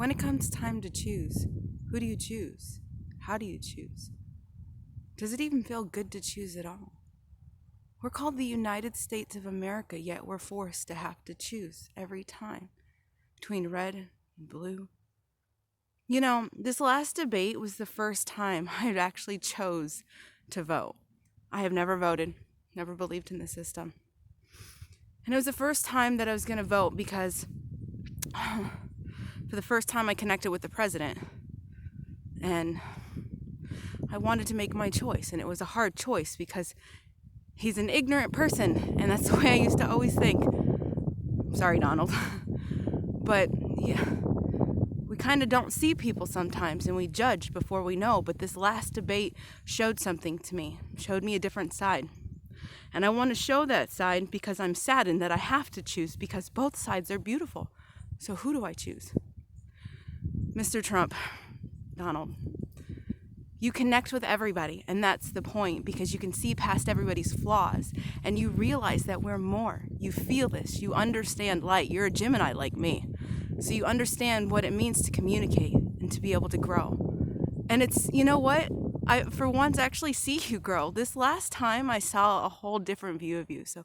When it comes time to choose, who do you choose? How do you choose? Does it even feel good to choose at all? We're called the United States of America, yet we're forced to have to choose every time between red and blue. You know, this last debate was the first time I had actually chose to vote. I have never voted, never believed in the system. And it was the first time that I was going to vote because for the first time I connected with the president. And I wanted to make my choice, and it was a hard choice because he's an ignorant person, and that's the way I used to always think. Sorry, Donald. But yeah, we kind of don't see people sometimes, and we judge before we know. But this last debate showed something to me, showed me a different side. And I want to show that side because I'm saddened that I have to choose because both sides are beautiful. So who do I choose? Mr. Trump, Donald. You connect with everybody, and that's the point, because you can see past everybody's flaws, and you realize that we're more. You feel this. You understand light. You're a Gemini like me. So you understand what it means to communicate and to be able to grow. And it's, you know what? I, for once, actually see you grow. This last time, I saw a whole different view of you. So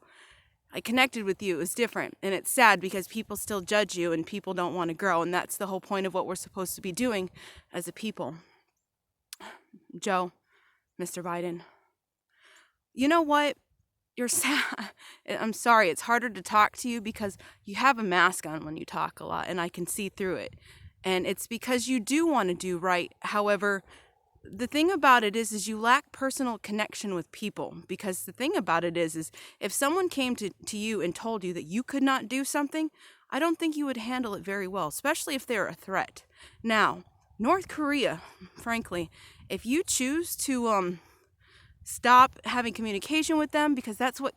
I connected with you. It was different. And it's sad because people still judge you and people don't want to grow. And that's the whole point of what we're supposed to be doing as a people. Joe, Mr. Biden, you know what? You're sad. I'm sorry. It's harder to talk to you because you have a mask on when you talk a lot, and I can see through it. And it's because you do want to do right. However, the thing about it is you lack personal connection with people, because the thing about it is if someone came to you and told you that you could not do something, I don't think you would handle it very well, especially if they're a threat. Now, North Korea, frankly, if you choose to stop having communication with them, because that's what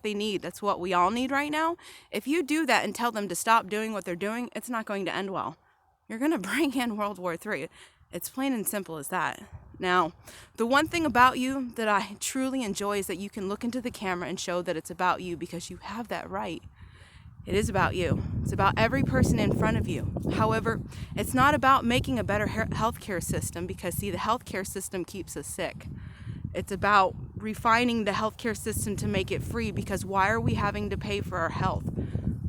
they need, that's what we all need right now. If you do that and tell them to stop doing what they're doing, it's not going to end well. You're going to bring in World War III. It's plain and simple as that. Now, the one thing about you that I truly enjoy is that you can look into the camera and show that it's about you, because you have that right. It is about you. It's about every person in front of you. However, it's not about making a better healthcare system, because, see, the healthcare system keeps us sick. It's about refining the healthcare system to make it free, because why are we having to pay for our health?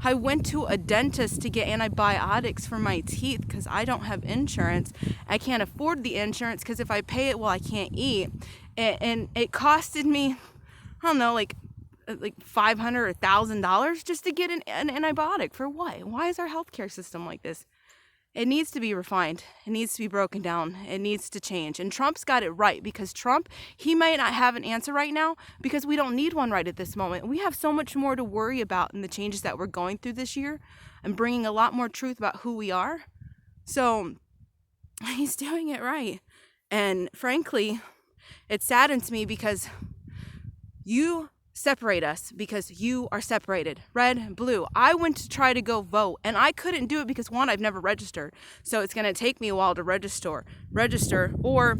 I went to a dentist to get antibiotics for my teeth because I don't have insurance. I can't afford the insurance because if I pay it, well, I can't eat. And it costed me, I don't know, like $500 or $1,000 just to get an antibiotic. For what? Why is our healthcare system like this? It needs to be refined. It needs to be broken down. It needs to change. And Trump's got it right, because Trump, he might not have an answer right now because we don't need one right at this moment. We have so much more to worry about in the changes that we're going through this year and bringing a lot more truth about who we are. So he's doing it right. And frankly, it saddens me because you separate us, because you are separated, red, blue. I went to try to go vote and I couldn't do it because, one, I've never registered, so it's going to take me a while to register, or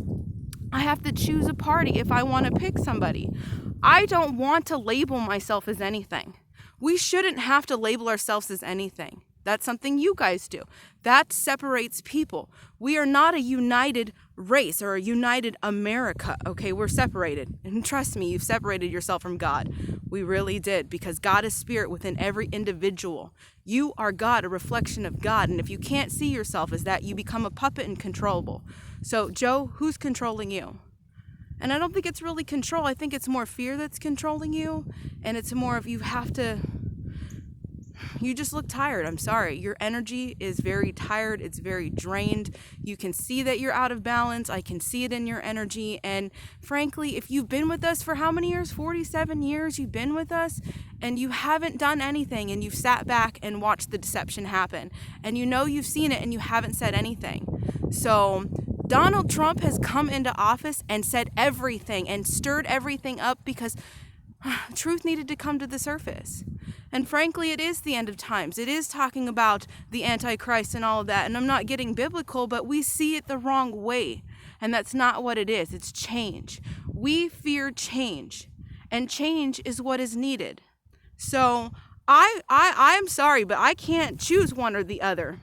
I have to choose a party if I want to pick somebody. I don't want to label myself as anything. We shouldn't have to label ourselves as anything. That's something you guys do. That separates people. We are not a united race or a united America, okay? We're separated. And trust me, you've separated yourself from God. We really did, because God is spirit within every individual. You are God, a reflection of God. And if you can't see yourself as that, you become a puppet and controllable. So, Joe, who's controlling you? And I don't think it's really control. I think it's more fear that's controlling you. And it's more of you just look tired. I'm sorry. Your energy is very tired. It's very drained. You can see that you're out of balance. I can see it in your energy. And frankly, if you've been with us for how many years? 47 years you've been with us, and you haven't done anything, and you've sat back and watched the deception happen. And you know you've seen it and you haven't said anything. So Donald Trump has come into office and said everything and stirred everything up because truth needed to come to the surface. And frankly, it is the end of times. It is talking about the Antichrist and all of that. And I'm not getting biblical, but we see it the wrong way. And that's not what it is. It's change. We fear change. And change is what is needed. So I'm sorry, but I can't choose one or the other.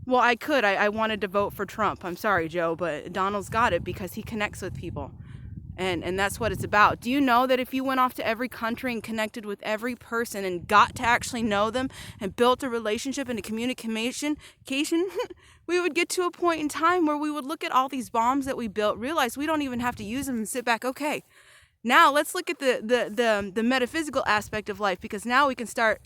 Well, I wanted to vote for Trump. I'm sorry, Joe, but Donald's got it because he connects with people. And that's what it's about. Do you know that if you went off to every country and connected with every person and got to actually know them and built a relationship and a communication, we would get to a point in time where we would look at all these bombs that we built, realize we don't even have to use them, and sit back, okay, now let's look at the metaphysical aspect of life, because now we can start,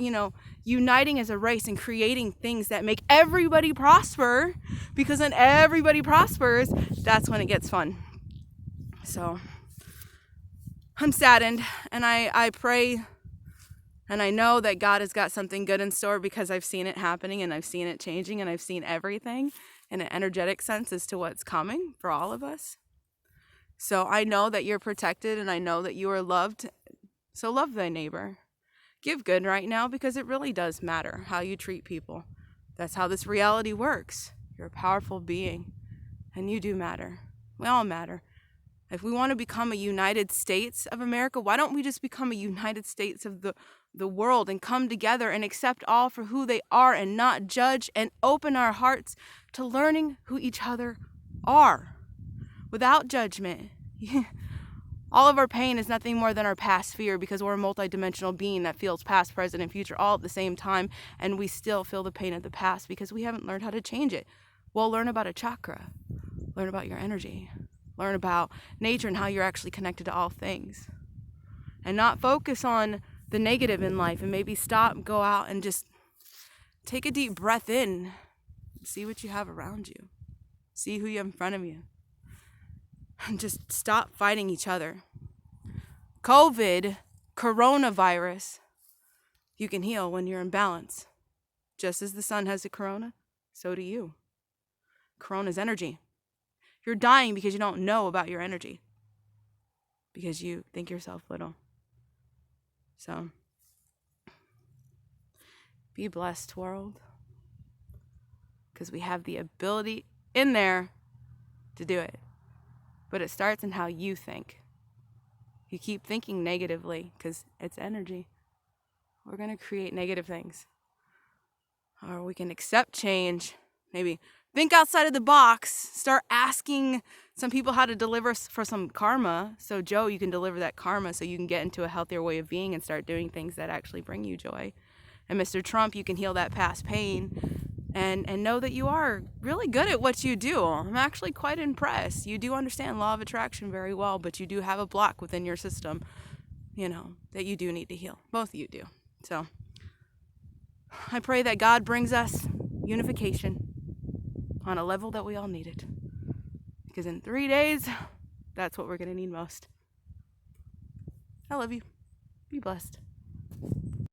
uniting as a race and creating things that make everybody prosper, because when everybody prospers, that's when it gets fun. So I'm saddened, and I pray, and I know that God has got something good in store, because I've seen it happening, and I've seen it changing, and I've seen everything in an energetic sense as to what's coming for all of us. So I know that you're protected, and I know that you are loved. So love thy neighbor. Give good right now, because it really does matter how you treat people. That's how this reality works. You're a powerful being, and you do matter. We all matter. If we want to become a United States of America, why don't we just become a United States of the world and come together and accept all for who they are and not judge, and open our hearts to learning who each other are without judgment. All of our pain is nothing more than our past fear, because we're a multidimensional being that feels past, present, and future all at the same time, and we still feel the pain of the past because we haven't learned how to change it. Well, learn about a chakra. Learn about your energy. Learn about nature and how you're actually connected to all things. And not focus on the negative in life, and maybe stop, go out, and just take a deep breath in. See what you have around you. See who you have in front of you. And just stop fighting each other. COVID, coronavirus, you can heal when you're in balance. Just as the sun has a corona, so do you. Corona's energy. You're dying because you don't know about your energy, because you think yourself little. So, be blessed, world, because we have the ability in there to do it. But it starts in how you think. You keep thinking negatively because it's energy. We're going to create negative things. Or we can accept change, maybe think outside of the box, start asking some people how to deliver for some karma. So Joe, you can deliver that karma so you can get into a healthier way of being and start doing things that actually bring you joy. And Mr. Trump, you can heal that past pain and know that you are really good at what you do. I'm actually quite impressed. You do understand law of attraction very well, but you do have a block within your system, that you do need to heal. Both of you do. So I pray that God brings us unification on a level that we all need it. Because in 3 days, that's what we're going to need most. I love you. Be blessed.